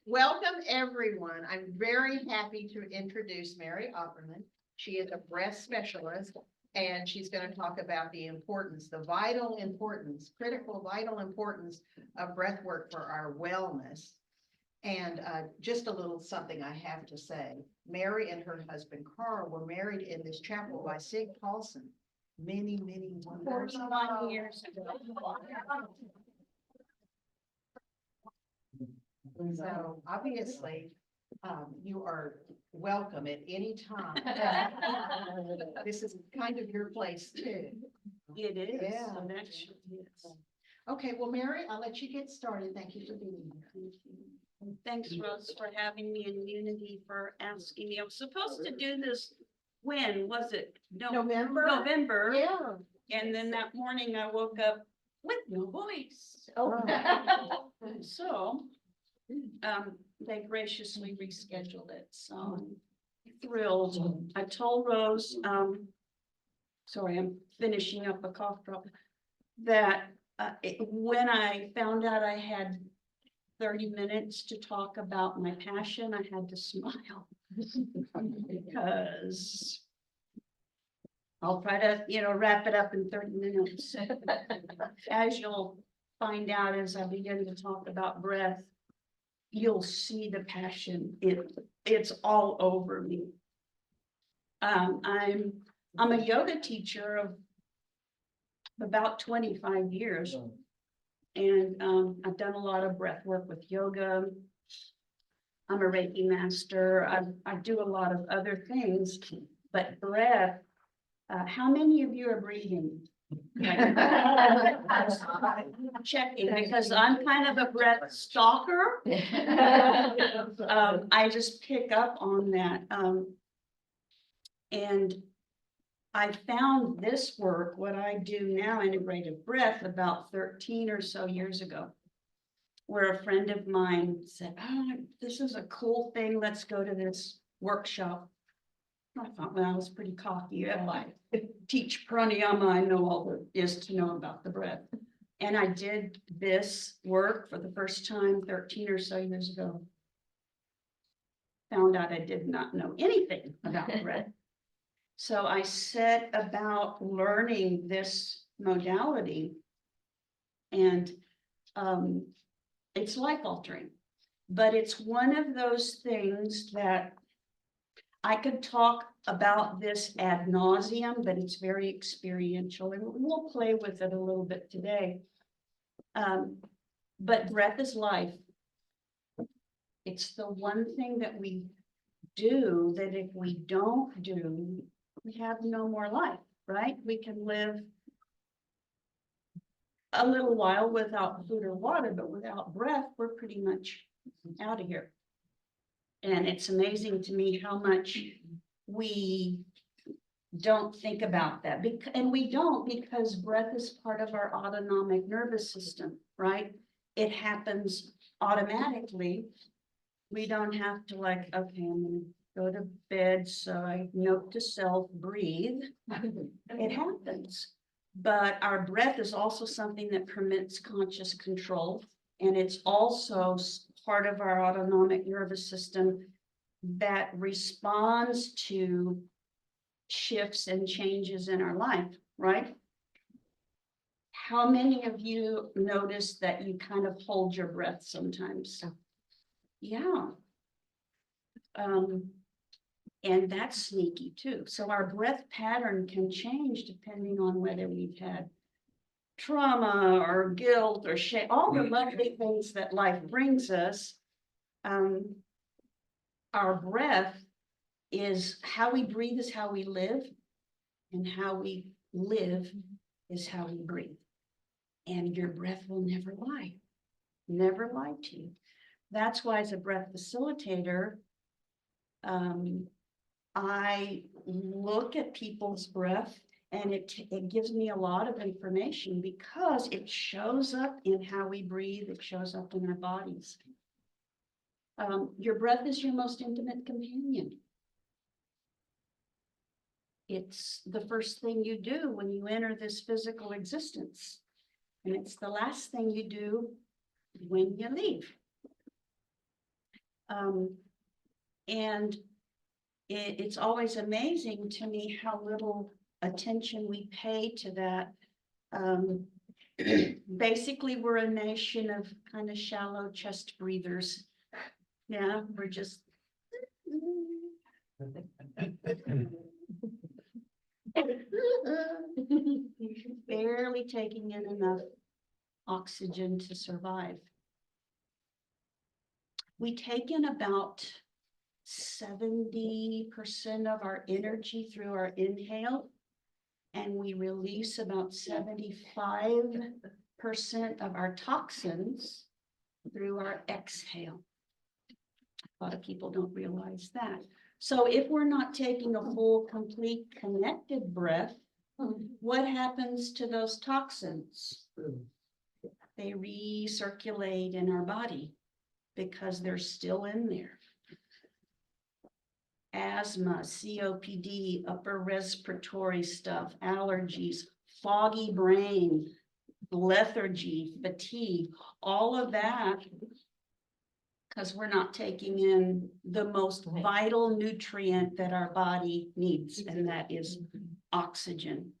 Welcome, everyone. I'm very happy to introduce Mary Oppermann. She is a breast specialist, and she's going to talk about the importance, the vital importance, critical vital importance of breath work for our wellness. And just a little something I have to say. Mary and her husband Carl were married in this chapel by Sig Paulson many, many years ago. 41 years ago. So obviously, you are welcome at any time. This is kind of your place too. It is. Yeah. So that should be it. Okay, well, Mary, I'll let you get started. Thank you for being here. Thanks, Rose, for having me, and Unity for asking me. I was supposed to do this, when was it? November? November. Yeah. And then that morning I woke up with no voice. Oh. So, they graciously rescheduled it, so I'm thrilled. I told Rose, sorry, I'm finishing up a cough drop, that when I found out I had 30 minutes to talk about my passion, I had to smile because I'll try to, wrap it up in 30 minutes. As you'll find out as I begin to talk about breath, you'll see the passion. It's all over me. I'm a yoga teacher of about 25 years. And I've done a lot of breath work with yoga. I'm a Reiki master. I do a lot of other things, but breath, how many of you are breathing? Checking, because I'm kind of a breath stalker. I just pick up on that. And I found this work, what I do now, integrative breath, about 13 or so years ago, where a friend of mine said, "Oh, this is a cool thing. Let's go to this workshop." I thought, well, I was pretty cocky. I teach pranayama. I know all there is to know about the breath. And I did this work for the first time 13 or so years ago. Found out I did not know anything about breath. So I set about learning this modality, and it's life altering, but it's one of those things that I could talk about this ad nauseum, but it's very experiential, and we'll play with it a little bit today. But breath is life. It's the one thing that we do that if we don't do, we have no more life, right? We can live a little while without food or water, but without breath, we're pretty much out of here. And it's amazing to me how much we don't think about that. And we don't, because breath is part of our autonomic nervous system, right? It happens automatically. We don't have to okay, I'm gonna go to bed, so I note to self, breathe. It happens. But our breath is also something that permits conscious control. And it's also part of our autonomic nervous system that responds to shifts and changes in our life, right? How many of you notice that you kind of hold your breath sometimes? Yeah. And that's sneaky too. So our breath pattern can change depending on whether we've had trauma or guilt or shame, all the lovely things that life brings us. Our breath is how we breathe is how we live, and how we live is how we breathe. And your breath will never lie to you. That's why as a breath facilitator, I look at people's breath, and it gives me a lot of information because it shows up in how we breathe. It shows up in our bodies. Your breath is your most intimate companion. It's the first thing you do when you enter this physical existence, and it's the last thing you do when you leave. And it's always amazing to me how little attention we pay to that. Basically, we're a nation of kind of shallow chest breathers. Yeah, we're just. Barely taking in enough oxygen to survive. We take in about 70% of our energy through our inhale, and we release about 75% of our toxins through our exhale. A lot of people don't realize that. So if we're not taking a full, complete, connected breath, what happens to those toxins? They recirculate in our body because they're still in there. Asthma, COPD, upper respiratory stuff, allergies, foggy brain, lethargy, fatigue, all of that, because we're not taking in the most vital nutrient that our body needs, and that is oxygen.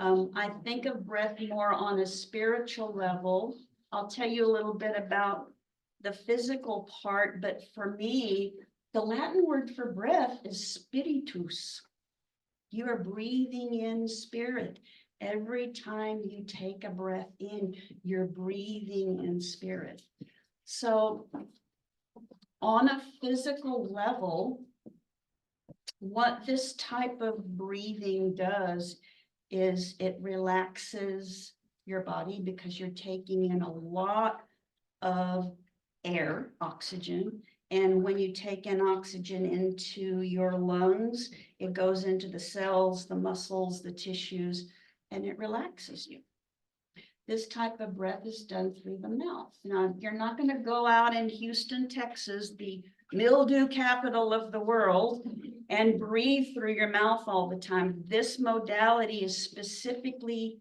I think of breath more on a spiritual level. I'll tell you a little bit about the physical part, but for me, the Latin word for breath is spiritus. You are breathing in spirit. Every time you take a breath in, you're breathing in spirit. So on a physical level, what this type of breathing does is it relaxes your body because you're taking in a lot of air, oxygen. And when you take in oxygen into your lungs, it goes into the cells, the muscles, the tissues, and it relaxes you. This type of breath is done through the mouth. Now, you're not going to go out in Houston, Texas, the mildew capital of the world, and breathe through your mouth all the time. This modality is specifically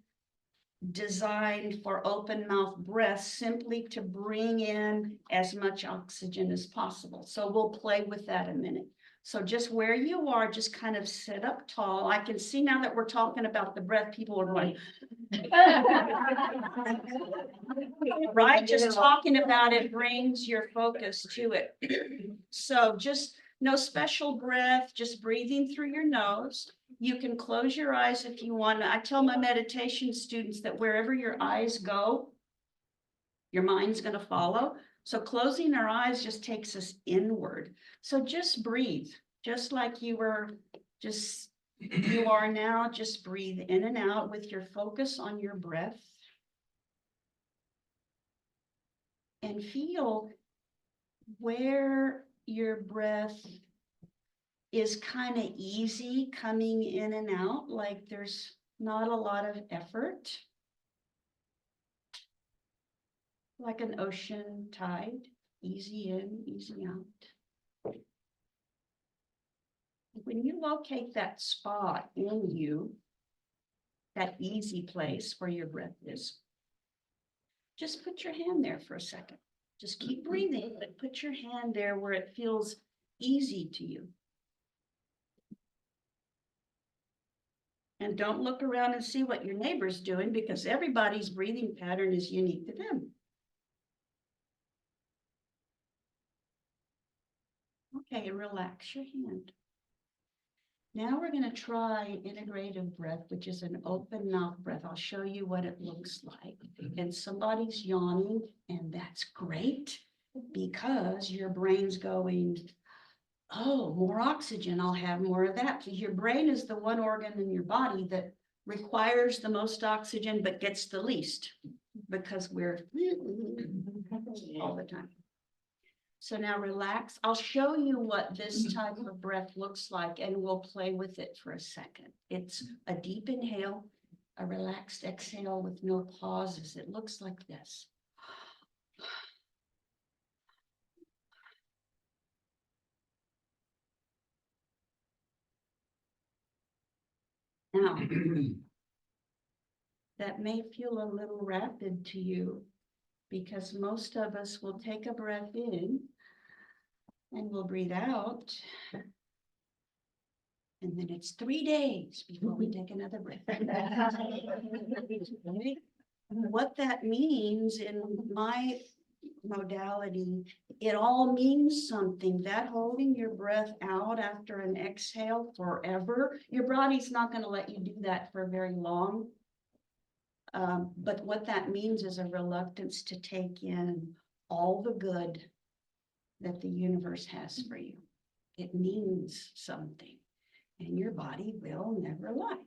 designed for open mouth breath, simply to bring in as much oxygen as possible. So we'll play with that a minute. So just where you are, just kind of sit up tall. I can see now that we're talking about the breath, people are going, right? Just talking about it brings your focus to it. So just no special breath, just breathing through your nose. You can close your eyes if you want. I tell my meditation students that wherever your eyes go, your mind's going to follow. So closing our eyes just takes us inward. So just breathe, just like you are now. Just breathe in and out with your focus on your breath. And feel where your breath is kind of easy coming in and out, like there's not a lot of effort, like an ocean tide, easy in, easy out. When you locate that spot in you, that easy place where your breath is, just put your hand there for a second. Just keep breathing, but put your hand there where it feels easy to you. And don't look around and see what your neighbor's doing, because everybody's breathing pattern is unique to them. Okay, relax your hand. Now we're going to try integrative breath, which is an open mouth breath. I'll show you what it looks like. And somebody's yawning, and that's great because your brain's going, oh, more oxygen, I'll have more of that. Your brain is the one organ in your body that requires the most oxygen but gets the least, because we're all the time. So now relax. I'll show you what this type of breath looks like, and we'll play with it for a second. It's a deep inhale, a relaxed exhale with no pauses. It looks like this. Now, that may feel a little rapid to you, because most of us will take a breath in, And we'll breathe out. And then it's 3 days before we take another breath. What that means in my modality, it all means something. That holding your breath out after an exhale forever, your body's not going to let you do that for very long. But what that means is a reluctance to take in all the good that the universe has for you. It means something, and your body will never lie.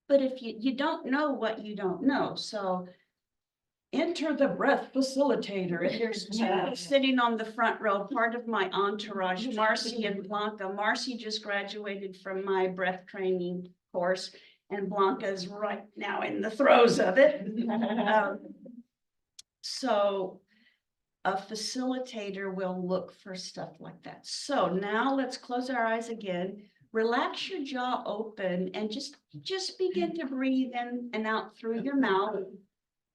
But if you don't know what you don't know, so enter the breath facilitator. And there's two sitting on the front row, part of my entourage, Marcy and Blanca. Marcy just graduated from my breath training course, and Blanca's right now in the throes of it. So a facilitator will look for stuff like that. So now let's close our eyes again. Relax your jaw open and just begin to breathe in and out through your mouth.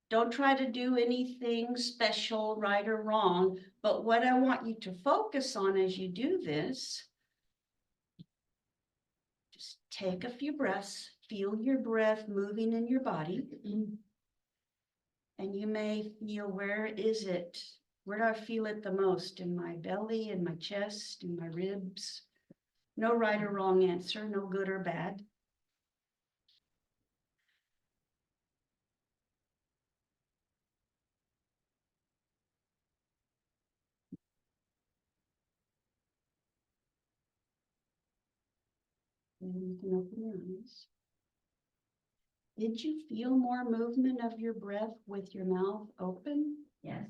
Don't try to do anything special, right or wrong. But what I want you to focus on as you do this, just take a few breaths, feel your breath moving in your body. And you may feel, where is it? Where do I feel it the most? In my belly, in my chest, in my ribs? No right or wrong answer, no good or bad. And you can open your eyes. Did you feel more movement of your breath with your mouth open? Yes.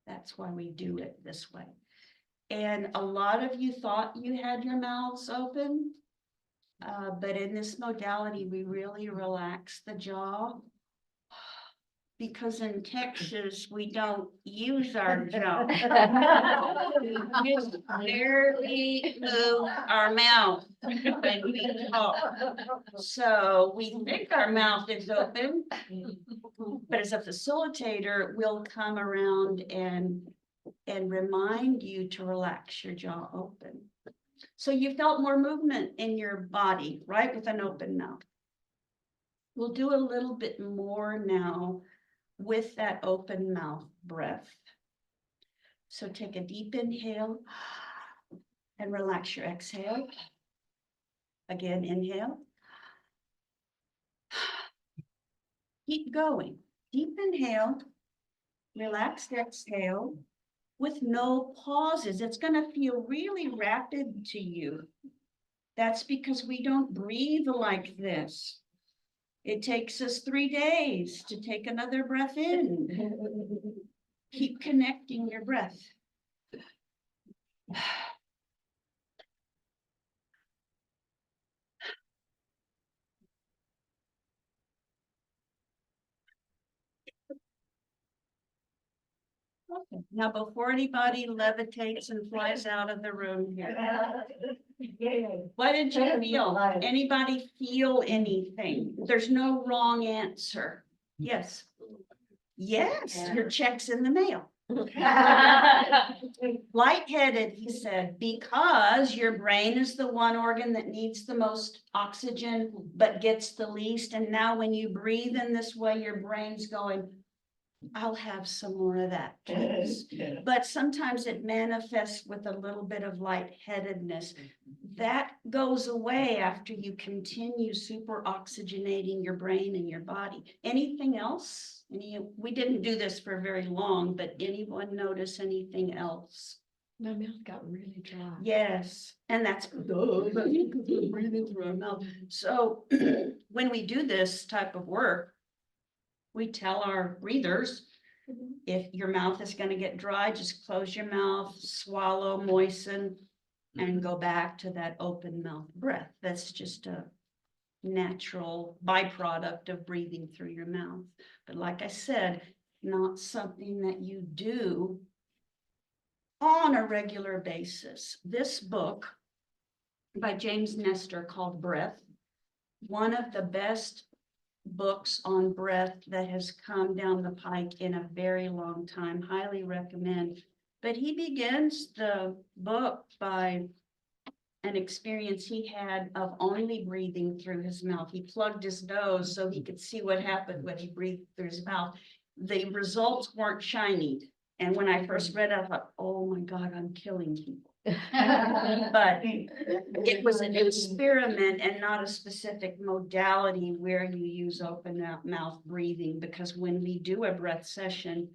That's why we do it this way. And a lot of you thought you had your mouths open, but in this modality, we really relax the jaw. Because in Texas, we don't use our jaw. We just barely move our mouth when we talk. So we think our mouth is open, but as a facilitator, we'll come around and remind you to relax your jaw open. So you felt more movement in your body, right, with an open mouth. We'll do a little bit more now with that open mouth breath. So take a deep inhale and relax your exhale. Again, inhale. Keep going. Deep inhale, relaxed exhale with no pauses. It's going to feel really rapid to you. That's because we don't breathe like this. It takes us 3 days to take another breath in. Keep connecting your breath. Okay. Now, before anybody levitates and flies out of the room here, what did you feel? Anybody feel anything? There's no wrong answer. Yes. Yes, your check's in the mail. Lightheaded, he said, because your brain is the one organ that needs the most oxygen, but gets the least. And now when you breathe in this way, your brain's going, I'll have some more of that, please. But sometimes it manifests with a little bit of lightheadedness. That goes away after you continue super oxygenating your brain and your body. Anything else? We didn't do this for very long, but anyone notice anything else? My mouth got really dry. Yes, and that's because we're breathing through our mouth. So when we do this type of work, we tell our breathers, if your mouth is going to get dry, just close your mouth, swallow, moisten, and go back to that open mouth breath. That's just a natural byproduct of breathing through your mouth. But like I said, not something that you do on a regular basis. This book by James Nestor called Breath, one of the best books on breath that has come down the pike in a very long time. Highly recommend. But he begins the book by an experience he had of only breathing through his mouth. He plugged his nose so he could see what happened when he breathed through his mouth. The results weren't shiny. And when I first read it, I thought, oh my God, I'm killing people. But it was an experiment and not a specific modality where you use open mouth breathing, because when we do a breath session,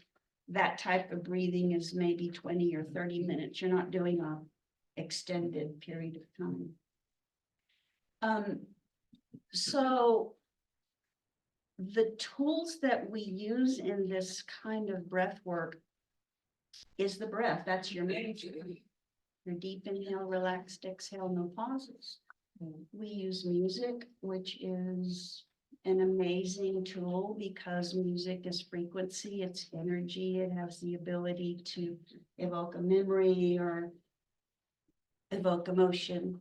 that type of breathing is maybe 20 or 30 minutes. You're not doing a extended period of time. So the tools that we use in this kind of breath work is the breath. That's your major. Your deep inhale, relaxed exhale, no pauses. We use music, which is an amazing tool because music is frequency, it's energy, it has the ability to evoke a memory or evoke emotion.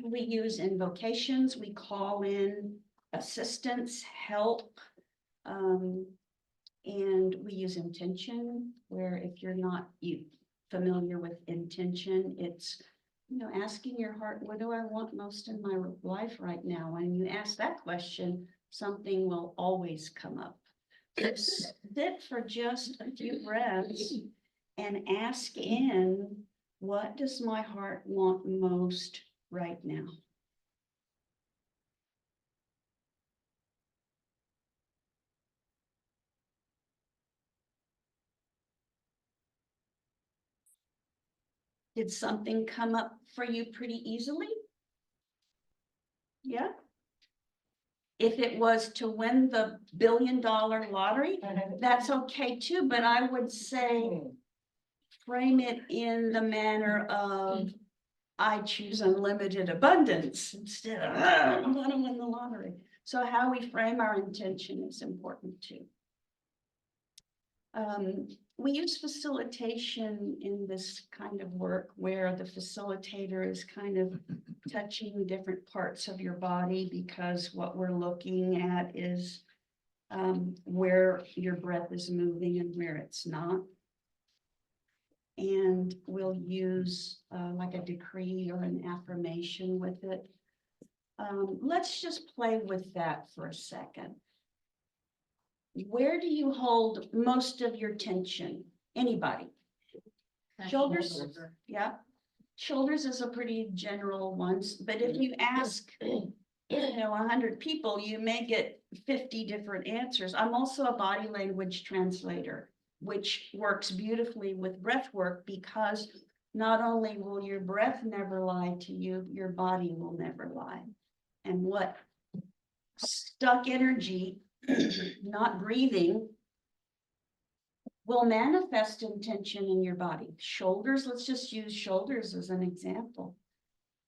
We use invocations, we call in assistance, help, and we use intention, where if you're not familiar with intention, it's, asking your heart, what do I want most in my life right now? And you ask that question, something will always come up. So sit for just a few breaths and ask in, what does my heart want most right now? Did something come up for you pretty easily? Yeah. If it was to win the $1 billion lottery, that's okay too, but I would say frame it in the manner of, I choose unlimited abundance instead of, I'm gonna win the lottery. So how we frame our intention is important too. We use facilitation in this kind of work where the facilitator is kind of touching different parts of your body, because what we're looking at is where your breath is moving and where it's not. And we'll use like a decree or an affirmation with it. Let's just play with that for a second. Where do you hold most of your tension? Anybody? Shoulders? Yeah. Shoulders is a pretty general one, but if you ask, 100 people, you may get 50 different answers. I'm also a body language translator, which works beautifully with breath work, because not only will your breath never lie to you, your body will never lie. And what stuck energy, not breathing, will manifest in tension in your body. Shoulders, let's just use shoulders as an example.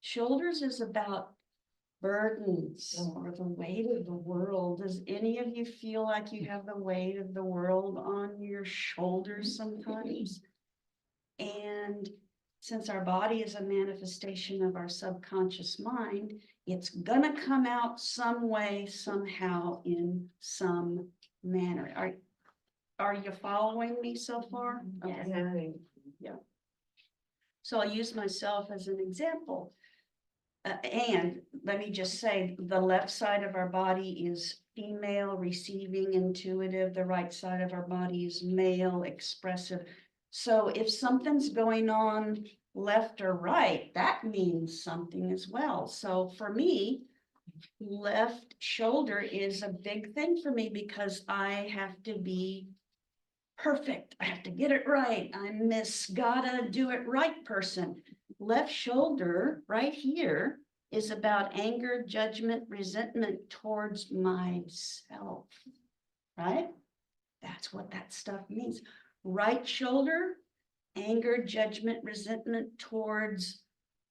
Shoulders is about burdens or the weight of the world. Does any of you feel like you have the weight of the world on your shoulders sometimes? And since our body is a manifestation of our subconscious mind, it's gonna come out some way, somehow, in some manner. Are you following me so far? Yes. Okay. Yeah. So I'll use myself as an example. And let me just say, the left side of our body is female, receiving, intuitive. The right side of our body is male, expressive. So if something's going on left or right, that means something as well. So for me, left shoulder is a big thing for me, because I have to be perfect. I have to get it right. I'm Miss gotta do it right person. Left shoulder right here is about anger, judgment, resentment towards myself, right? That's what that stuff means. Right shoulder, anger, judgment, resentment towards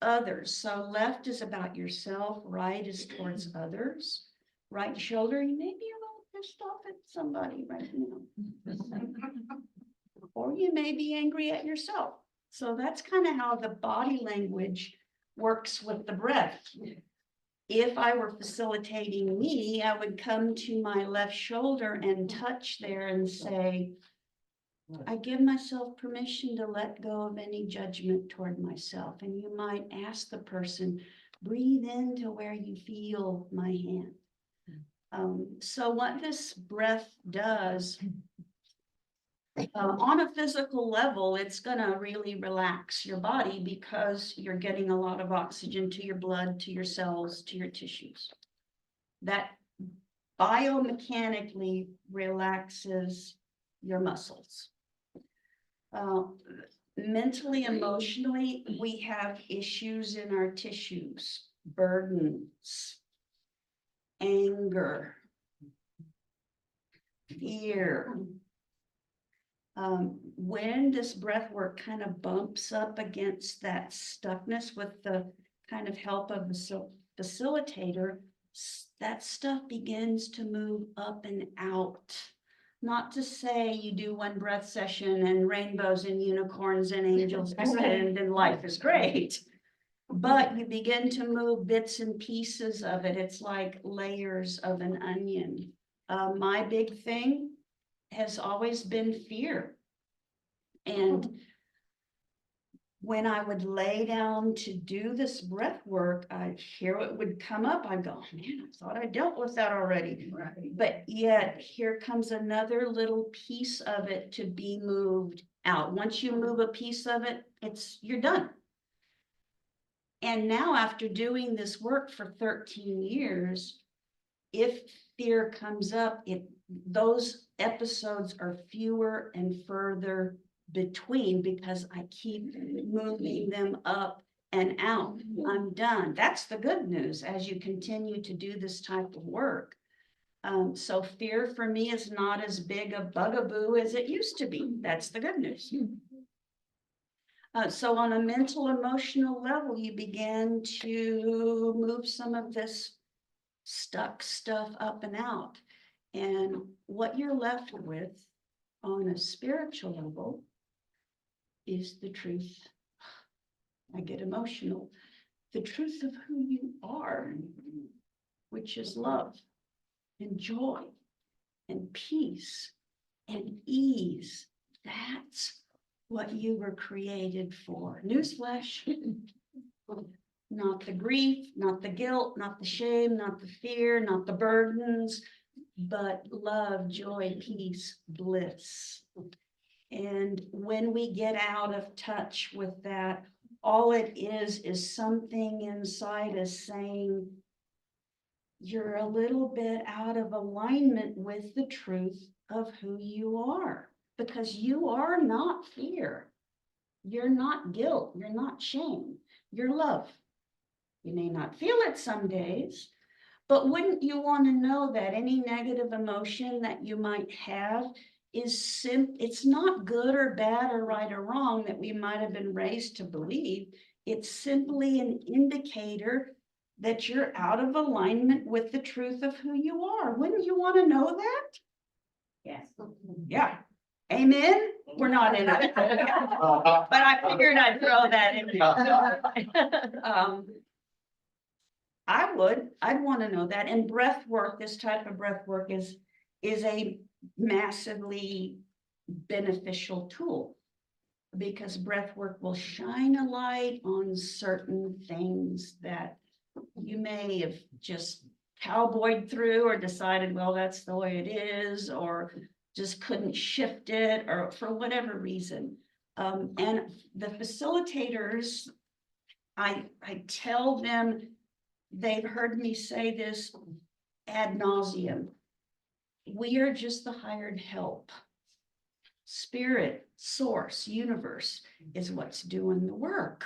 others. So left is about yourself, right is towards others. Right shoulder, you may be a little pissed off at somebody right now. Or you may be angry at yourself. So that's kind of how the body language works with the breath. If I were facilitating me, I would come to my left shoulder and touch there and say, I give myself permission to let go of any judgment toward myself. And you might ask the person, breathe into where you feel my hand. So what this breath does, on a physical level, it's gonna really relax your body because you're getting a lot of oxygen to your blood, to your cells, to your tissues. That biomechanically relaxes your muscles. Mentally, emotionally, we have issues in our tissues, burdens, anger, fear. When this breath work kind of bumps up against that stuckness with the kind of help of the facilitator, that stuff begins to move up and out. Not to say you do one breath session and rainbows and unicorns and angels descend and life is great. But you begin to move bits and pieces of it. It's like layers of an onion. My big thing has always been fear. And when I would lay down to do this breath work, I'd hear it would come up. I'd go, man, I thought I dealt with that already. Right. But yet here comes another little piece of it to be moved out. Once you move a piece of it, you're done. And now after doing this work for 13 years, if fear comes up, those episodes are fewer and further between because I keep moving them up and out. I'm done. That's the good news as you continue to do this type of work. So fear for me is not as big a bugaboo as it used to be. That's the good news. So on a mental, emotional level, you begin to move some of this stuck stuff up and out. And what you're left with on a spiritual level is the truth. I get emotional. The truth of who you are, which is love and joy and peace and ease. That's what you were created for. Newsflash. Not the grief, not the guilt, not the shame, not the fear, not the burdens, but love, joy, peace, bliss. And when we get out of touch with that, all it is something inside us saying, you're a little bit out of alignment with the truth of who you are, because you are not fear. You're not guilt. You're not shame. You're love. You may not feel it some days, but wouldn't you want to know that any negative emotion that you might have is it's not good or bad or right or wrong that we might have been raised to believe. It's simply an indicator that you're out of alignment with the truth of who you are. Wouldn't you want to know that? Yes. Yeah. Amen. We're not in it. But I figured I'd throw that in there. I'd want to know that. And breath work, this type of breath work is a massively beneficial tool, because breath work will shine a light on certain things that you may have just cowboyed through or decided, well, that's the way it is, or just couldn't shift it, or for whatever reason. And the facilitators, I tell them, they've heard me say this ad nauseum. We are just the hired help. Spirit, source, universe is what's doing the work.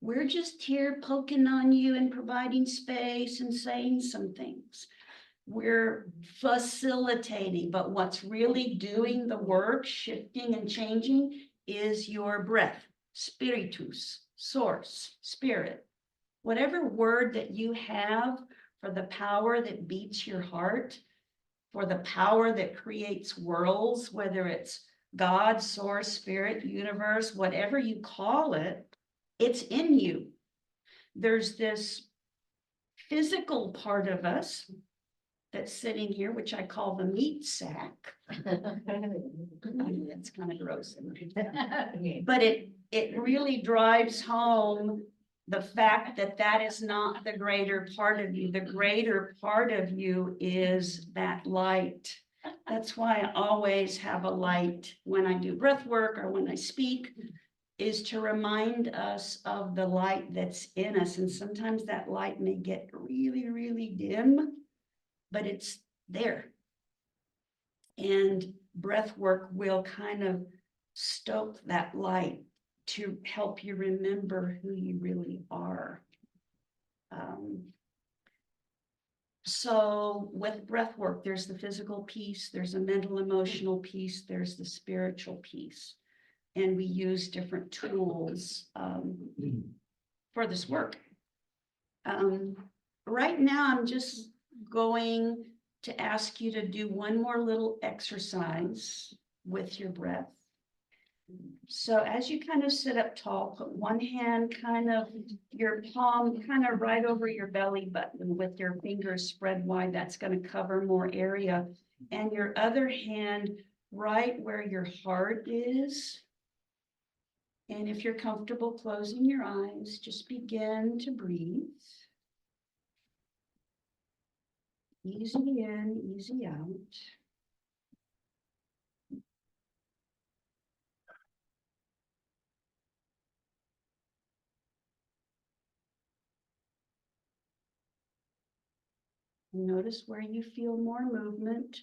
We're just here poking on you and providing space and saying some things. We're facilitating, but what's really doing the work, shifting and changing, is your breath. Spiritus, source, spirit. Whatever word that you have for the power that beats your heart, for the power that creates worlds, whether it's God, source, spirit, universe, whatever you call it, it's in you. There's this physical part of us that's sitting here, which I call the meat sack. That's kind of gross. But it really drives home the fact that that is not the greater part of you. The greater part of you is that light. That's why I always have a light when I do breath work or when I speak, is to remind us of the light that's in us. And sometimes that light may get really, really dim, but it's there. And breath work will kind of stoke that light to help you remember who you really are. So with breath work, there's the physical piece, there's a mental, emotional piece, there's the spiritual piece. And we use different tools for this work. Right now, I'm just going to ask you to do one more little exercise with your breath. So as you kind of sit up tall, put one hand kind of, your palm kind of right over your belly button with your fingers spread wide. That's going to cover more area. And your other hand right where your heart is. And if you're comfortable closing your eyes, just begin to breathe. Easy in, easy out. Notice where you feel more movement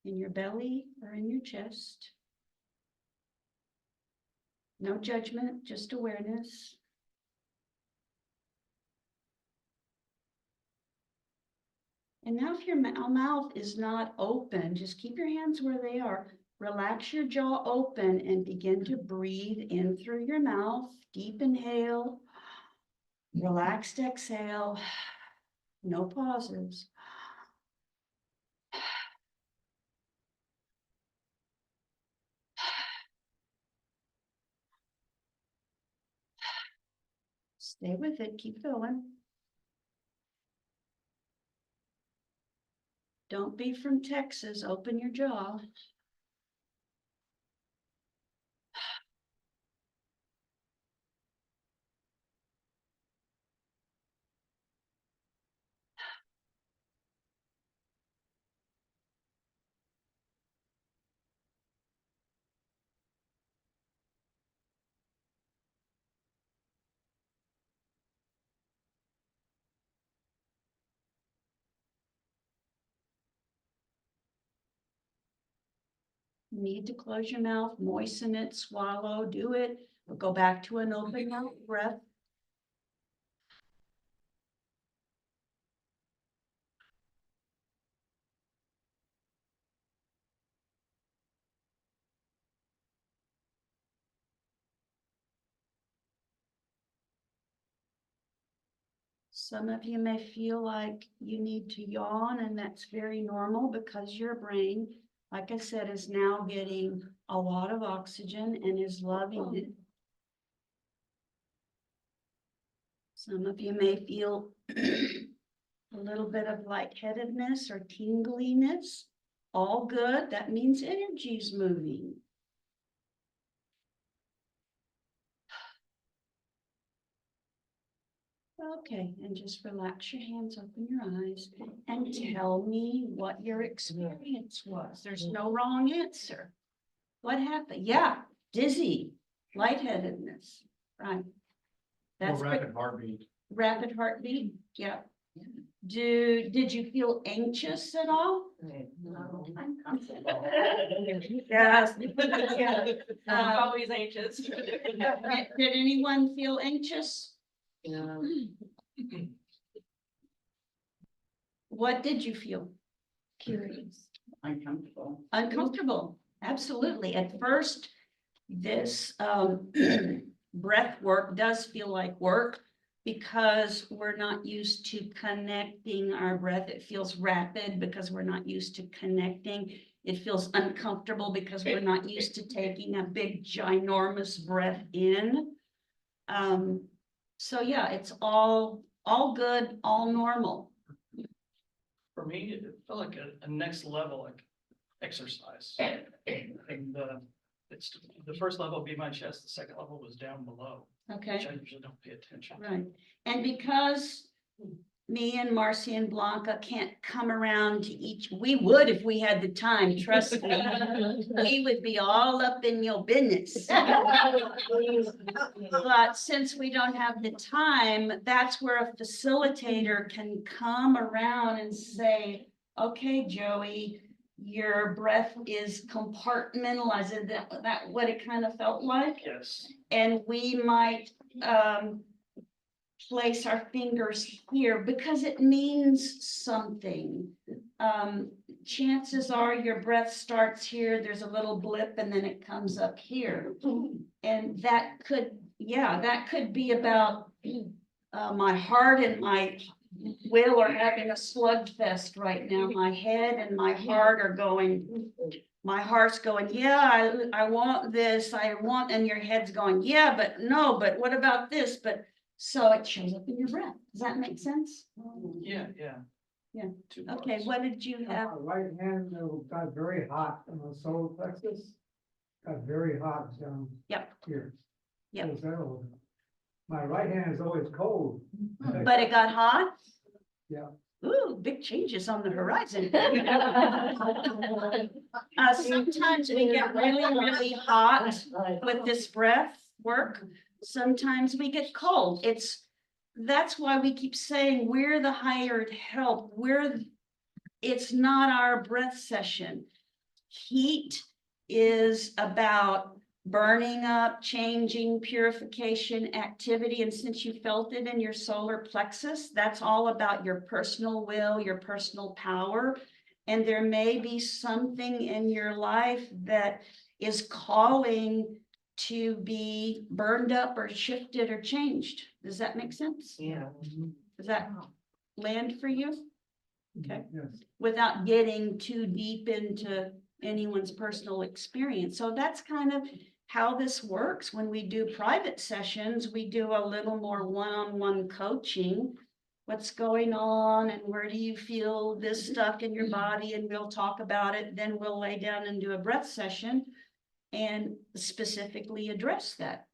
in your belly or in your chest. No judgment, just awareness. And now if your mouth is not open, just keep your hands where they are. Relax your jaw open and begin to breathe in through your mouth. Deep inhale, relaxed exhale, no pauses. Stay with it, keep going. Don't be from Texas, open your jaw. You need to close your mouth, moisten it, swallow, do it. We'll go back to an open mouth breath. Some of you may feel like you need to yawn, and that's very normal because your brain, like I said, is now getting a lot of oxygen and is loving it. Some of you may feel a little bit of lightheadedness or tingliness. All good. That means energy's moving. Okay, and just relax your hands, open your eyes, and tell me what your experience was. There's no wrong answer. What happened? Yeah, dizzy, lightheadedness, right? That's Rapid heartbeat. rapid heartbeat, yeah. Did you feel anxious at all? Yes. I'm always anxious. Did anyone feel anxious? What did you feel? Curious. Uncomfortable. Uncomfortable, absolutely. At first, this breath work does feel like work because we're not used to connecting our breath. It feels rapid because we're not used to connecting. It feels uncomfortable because we're not used to taking a big, ginormous breath in. So yeah, it's all good, all normal. For me, it felt like a next level, like exercise. And it's, the first level would be my chest, the second level was down below, Okay. which I usually don't pay attention to. Right, and because me and Marcy and Blanca can't come around to each, we would if we had the time, trust me. We would be all up in your business. But since we don't have the time, that's where a facilitator can come around and say, okay, Joey, your breath is compartmentalized. Is that what it kind of felt like? Yes, And we might place our fingers here because it means something. Chances are your breath starts here, there's a little blip, and then it comes up here. And that could, yeah, that could be about my heart and my will are having a slugfest right now. My head and my heart are going, my heart's going, yeah, I want this, I want, and your head's going, yeah, but no, but what about this? But so it shows up in your breath. Does that make sense? yeah. Yeah. Two Okay, parts. what did you have? My right hand got very hot on the solar plexus. Got very hot down. Yep. Here. Yep. What was that all about? My right hand is always cold. But it got hot? Yeah. Ooh, big changes on the horizon. Sometimes we get really, really hot with this breath work. Sometimes we get cold. That's why we keep saying we're the hired help. It's not our breath session. Heat is about burning up, changing, purification, activity. And since you felt it in your solar plexus, that's all about your personal will, your personal power. And there may be something in your life that is calling to be burned up or shifted or changed. Does that make sense? Yeah. Does that land for you? Okay. Yes. Without getting too deep into anyone's personal experience. So that's kind of how this works. When we do private sessions, we do a little more one-on-one coaching. What's going on and where do you feel this stuck in your body? And we'll talk about it. Then we'll lay down and do a breath session and specifically address that.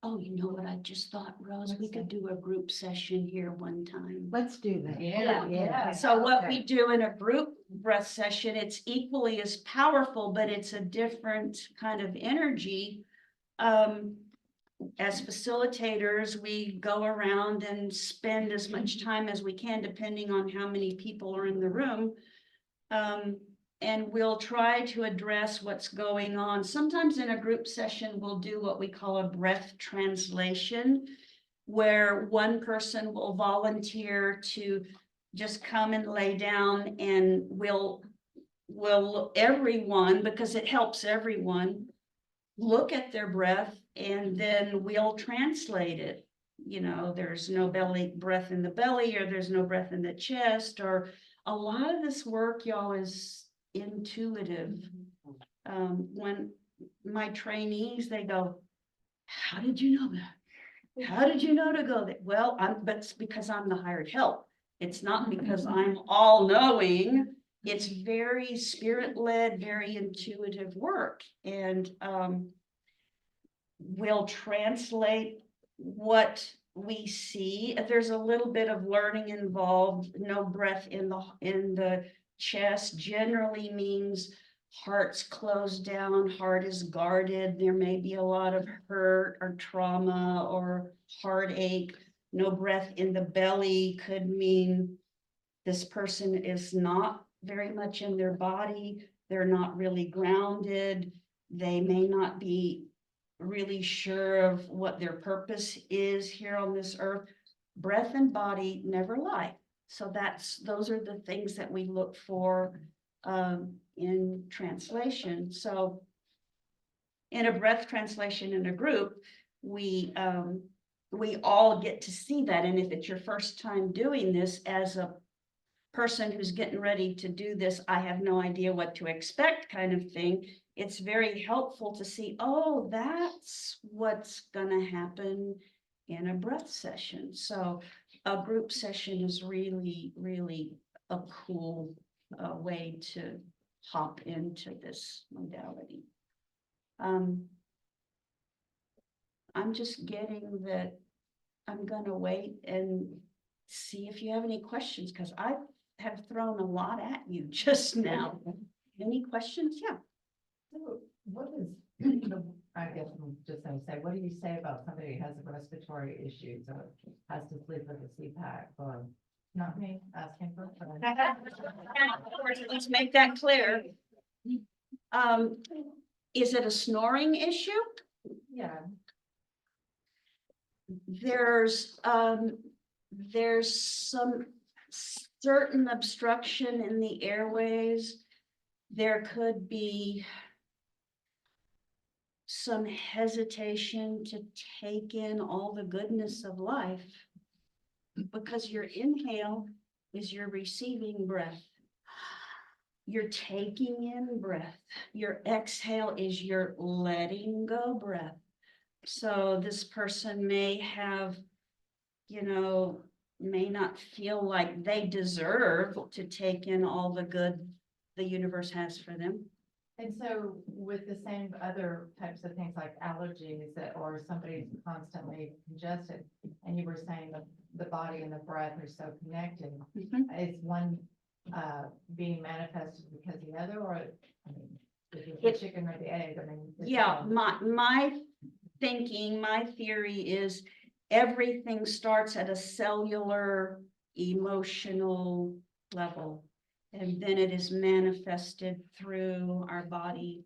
Oh, you know what I just thought, Rose? We could do a group session here one time. Let's do that. Yeah. So what we do in a group breath session, it's equally as powerful, but it's a different kind of energy. As facilitators, we go around and spend as much time as we can, depending on how many people are in the room. And we'll try to address what's going on. Sometimes in a group session, we'll do what we call a breath translation, where one person will volunteer to just come and lay down, and we'll everyone, because it helps everyone, look at their breath and then we'll translate it. You know, there's no breath in the belly, or there's no breath in the chest, or a lot of this work, y'all, is intuitive. When my trainees, they go, how did you know that? How did you know to go there? Well, but it's because I'm the hired help. It's not because I'm all knowing. It's very spirit-led, very intuitive work. And we'll translate what we see. If there's a little bit of learning involved, no breath in the chest generally means heart's closed down, heart is guarded. There may be a lot of hurt or trauma or heartache. No breath in the belly could mean this person is not very much in their body. They're not really grounded. They may not be really sure of what their purpose is here on this earth. Breath and body never lie. So those are the things that we look for in translation. So in a breath translation in a group, we all get to see that. And if it's your first time doing this, as a person who's getting ready to do this, I have no idea what to expect kind of thing, it's very helpful to see, oh, that's what's gonna happen in a breath session. So a group session is really, really a cool way to hop into this modality. I'm just getting that I'm gonna wait and see if you have any questions, because I have thrown a lot at you just now. Any questions? Yeah. So what is, I guess I'm just gonna say, what do you say about somebody who has respiratory issues or has to sleep with a CPAP or not me asking for? Let's make that clear. Is it a snoring issue? Yeah, There's some certain obstruction in the airways. There could be some hesitation to take in all the goodness of life, because your inhale is your receiving breath. You're taking in breath. Your exhale is your letting go breath. So this person may have, may not feel like they deserve to take in all the good the universe has for them. and so with the same other types of things like allergies or somebody's constantly congested, and you were saying the body and the breath are so connected, is one being manifested because the other, or I mean, is it the chicken or the egg? I mean. Yeah, my thinking, my theory is everything starts at a cellular, emotional level. And then it is manifested through our body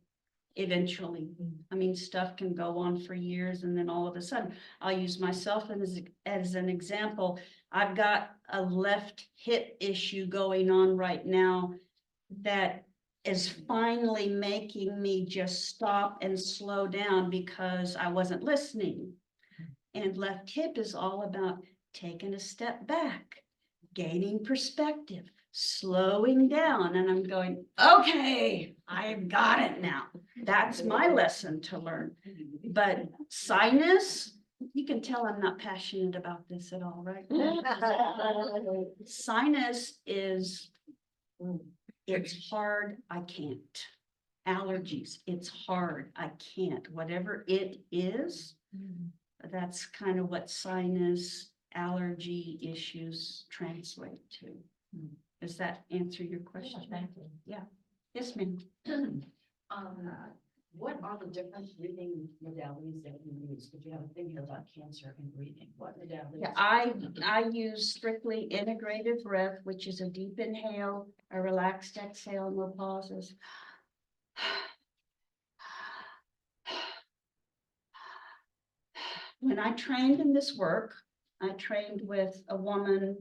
eventually. I mean, stuff can go on for years and then all of a sudden, I'll use myself as an example. I've got a left hip issue going on right now that is finally making me just stop and slow down because I wasn't listening. And left hip is all about taking a step back, gaining perspective, slowing down. And I'm going, okay, I've got it now. That's my lesson to learn. But sinus, you can tell I'm not passionate about this at all, right? Sinus is, it's hard, I can't. Allergies, it's hard, I can't. Whatever it is, that's kind of what sinus allergy issues translate to. Does that answer your question? Thank you. Yes, ma'am. What are the different breathing modalities that you use? Because you have a thing here about cancer and breathing. What modalities? Yeah, I use strictly integrative breath, which is a deep inhale, a relaxed exhale, no pauses. When I trained in this work, I trained with a woman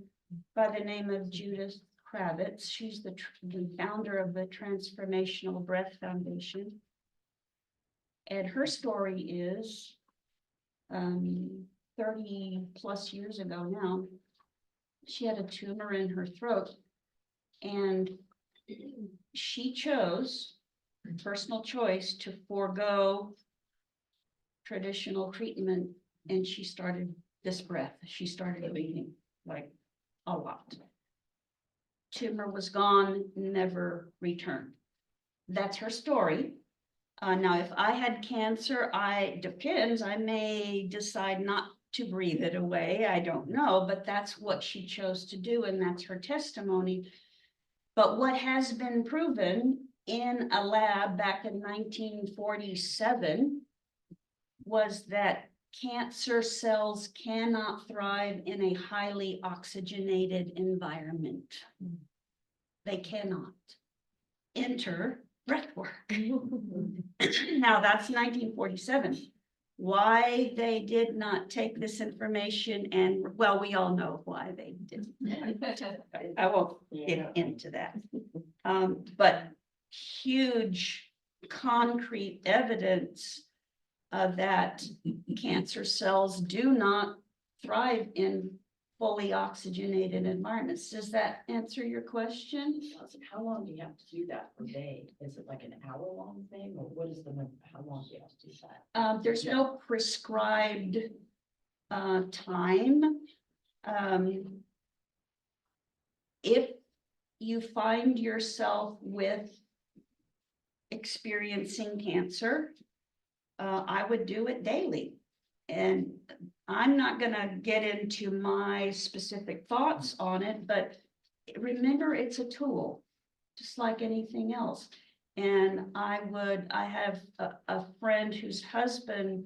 by the name of Judith Kravitz. She's the founder of the Transformational Breath Foundation. And her story is 30 plus years ago now, she had a tumor in her throat, and she chose, personal choice, to forego traditional treatment, and she started this breath. She started breathing like a lot. Tumor was gone, never returned. That's her story. Now, if I had cancer, depends, I may decide not to breathe it away. I don't know, but that's what she chose to do, and that's her testimony. But what has been proven in a lab back in 1947 was that cancer cells cannot thrive in a highly oxygenated environment. They cannot. Enter breathwork. Now that's 1947. Why they did not take this information, and well, we all know why they didn't. I won't get into that. But huge concrete evidence that cancer cells do not thrive in fully oxygenated environments. Does that answer your question? How long do you have to do that per day? Is it like an hour-long thing, or what is how long do you have to do that? There's no prescribed time. If you find yourself with experiencing cancer, I would do it daily. And I'm not gonna get into my specific thoughts on it, but remember, it's a tool, just like anything else. And I have a friend whose husband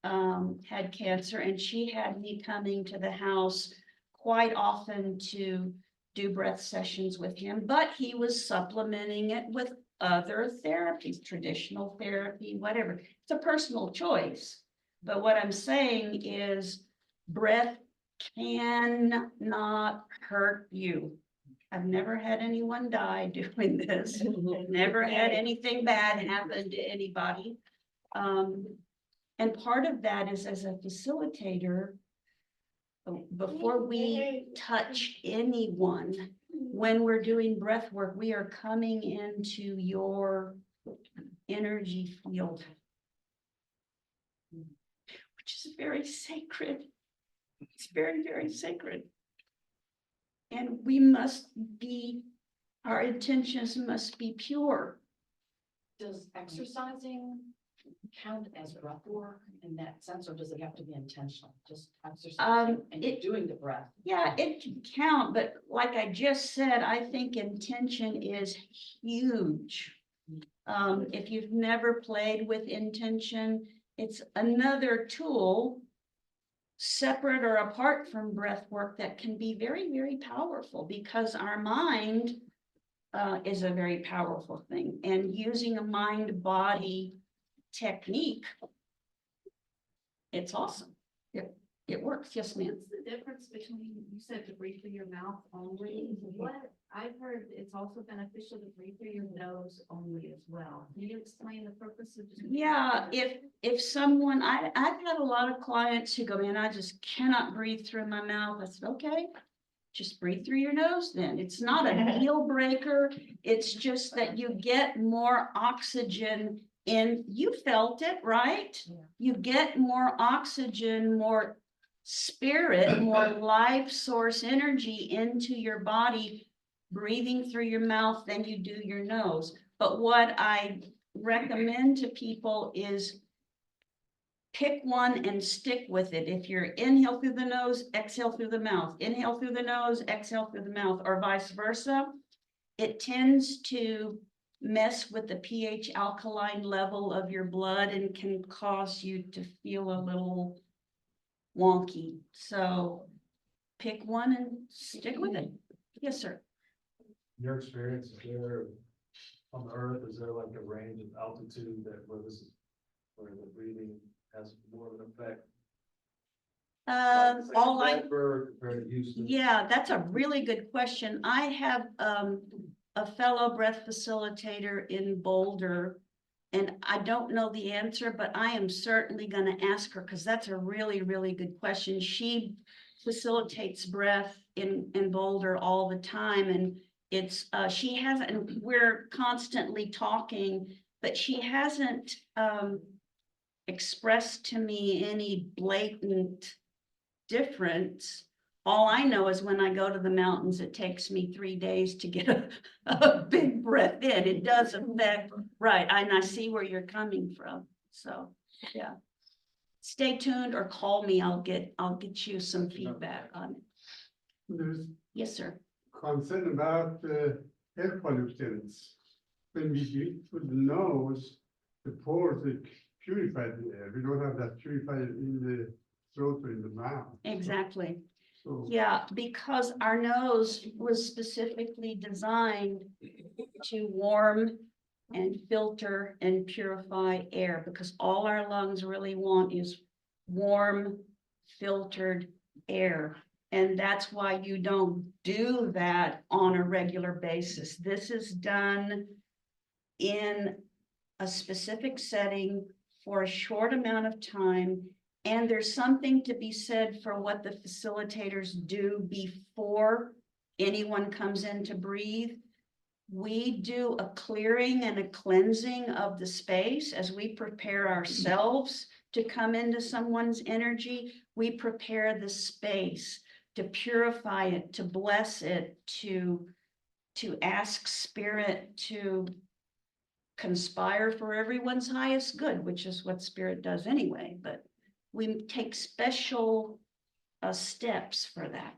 had cancer, and she had me coming to the house quite often to do breath sessions with him, but he was supplementing it with other therapies, traditional therapy, whatever. It's a personal choice. But what I'm saying is breath cannot hurt you. I've never had anyone die doing this. I've never had anything bad happen to anybody. And part of that is, as a facilitator, before we touch anyone, when we're doing breath work, we are coming into your energy field, which is very sacred. It's very, very sacred. And we must be, our intentions must be pure. Does exercising count as breath work in that sense, or does it have to be intentional? Just exercising and you're doing the breath? Yeah, it can count, but like I just said, I think intention is huge. If you've never played with intention, it's another tool separate or apart from breath work that can be very, very powerful, because our mind is a very powerful thing, and using a mind-body technique, it's awesome. It works. Yes, ma'am. What's the difference between, you said to breathe through your mouth only, what, I've heard it's also beneficial to breathe through your nose only as well. Can you explain the purpose of just? Yeah, if someone, I've had a lot of clients who go, man, I just cannot breathe through my mouth. I said, okay, just breathe through your nose then. It's not a deal breaker. It's just that you get more oxygen in, you felt it, right? Yeah. You get more oxygen, more spirit, more life source energy into your body, breathing through your mouth than you do your nose. But what I recommend to people is pick one and stick with it. If you're inhale through the nose, exhale through the mouth, inhale through the nose, exhale through the mouth, or vice versa, it tends to mess with the pH alkaline level of your blood and can cause you to feel a little wonky. So pick one and stick with it. Yes, sir. Your experience is there on the earth, is there like a range of altitude that where this is, where the breathing has more of an effect? Like, say, All I, Denver compared to Houston? yeah, that's a really good question. I have a fellow breath facilitator in Boulder, and I don't know the answer, but I am certainly going to ask her, because that's a really, really good question. She facilitates breath in Boulder all the time, and it's she hasn't, and we're constantly talking, but she hasn't expressed to me any blatant difference. All I know is when I go to the mountains, it takes me 3 days to get a big breath in. It does affect, right, and I see where you're coming from. So, yeah. Stay tuned or call me. I'll get you some feedback on it. There's Yes, sir. concern about air pollutants. When we breathe through the nose, the pores, they purify the air. We don't have that purified in the throat or in the mouth. Exactly. So Yeah, because our nose was specifically designed to warm and filter and purify air, because all our lungs really want is warm, filtered air. And that's why you don't do that on a regular basis. This is done in a specific setting for a short amount of time. And there's something to be said for what the facilitators do before anyone comes in to breathe. We do a clearing and a cleansing of the space as we prepare ourselves to come into someone's energy. We prepare the space to purify it, to bless it, to to ask spirit to conspire for everyone's highest good, which is what spirit does anyway, but we take special steps for that.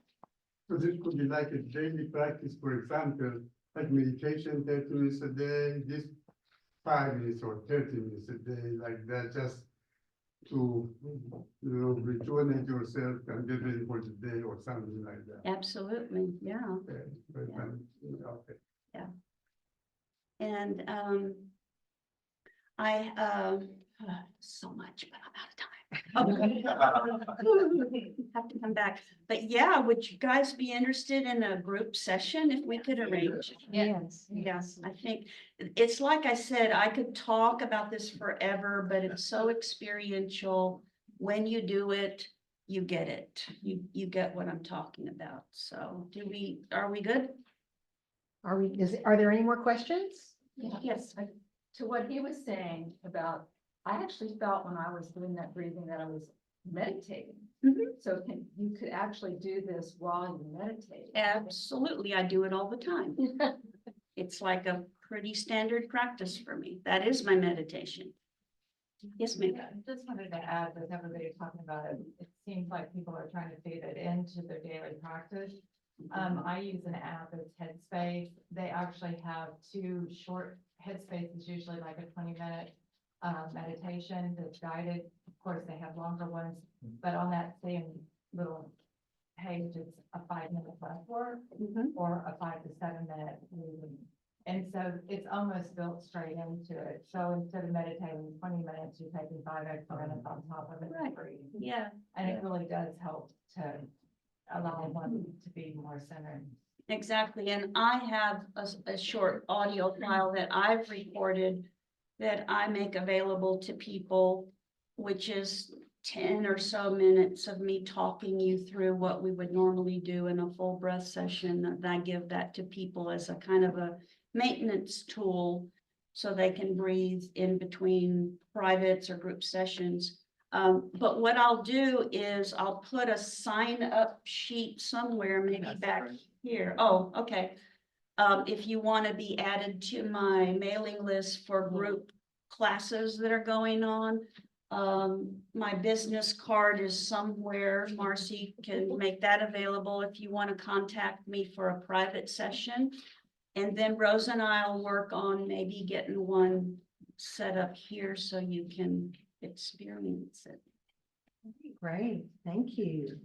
So this could be like a daily practice, for example, like meditation, 30 minutes a day, this 5 minutes or 30 minutes a day, like that, just to, rejuvenate yourself and get ready for the day or something like that. Absolutely, yeah. Okay, very Yeah. fun. Okay. And I so much, but I'm out of time. Have to come back. But yeah, would you guys be interested in a group session if we could arrange? Yes. Yes, I think it's like I said, I could talk about this forever, but it's so experiential. When you do it, you get it. You get what I'm talking about. So are we good? Are there any more questions? Yes. To what he was saying about, I actually felt when I was doing that breathing that I was meditating. Mhm. So you could actually do this while you meditate. Absolutely. I do it all the time. It's like a pretty standard practice for me. That is my meditation. Yes, ma'am. Yeah, I just wanted to add, with everybody talking about it, it seems like people are trying to feed it into their daily practice. I use an app, it's Headspace. They actually have 2 short Headspace is usually like a 20-minute meditation that's guided. Of course, they have longer ones, but on that same little page, it's a 5-minute breathwork Mhm. or a 5 to 7-minute breathing. And so it's almost built straight into it. So instead of meditating 20 minutes, you're taking 5 extra minutes on top of it. Right. Yeah. And it really does help to allow one to be more centered. Exactly, and I have a short audio file that I've recorded that I make available to people, which is 10 or so minutes of me talking you through what we would normally do in a full breath session. And I give that to people as a kind of a maintenance tool so they can breathe in between privates or group sessions. But what I'll do is I'll put a sign up sheet somewhere, maybe back here. Oh, okay. If you want to be added to my mailing list for group classes that are going on, my business card is somewhere. Marcy can make that available if you want to contact me for a private session. And then Rose and I'll work on maybe getting one set up here so you can experience it. Great, thank you.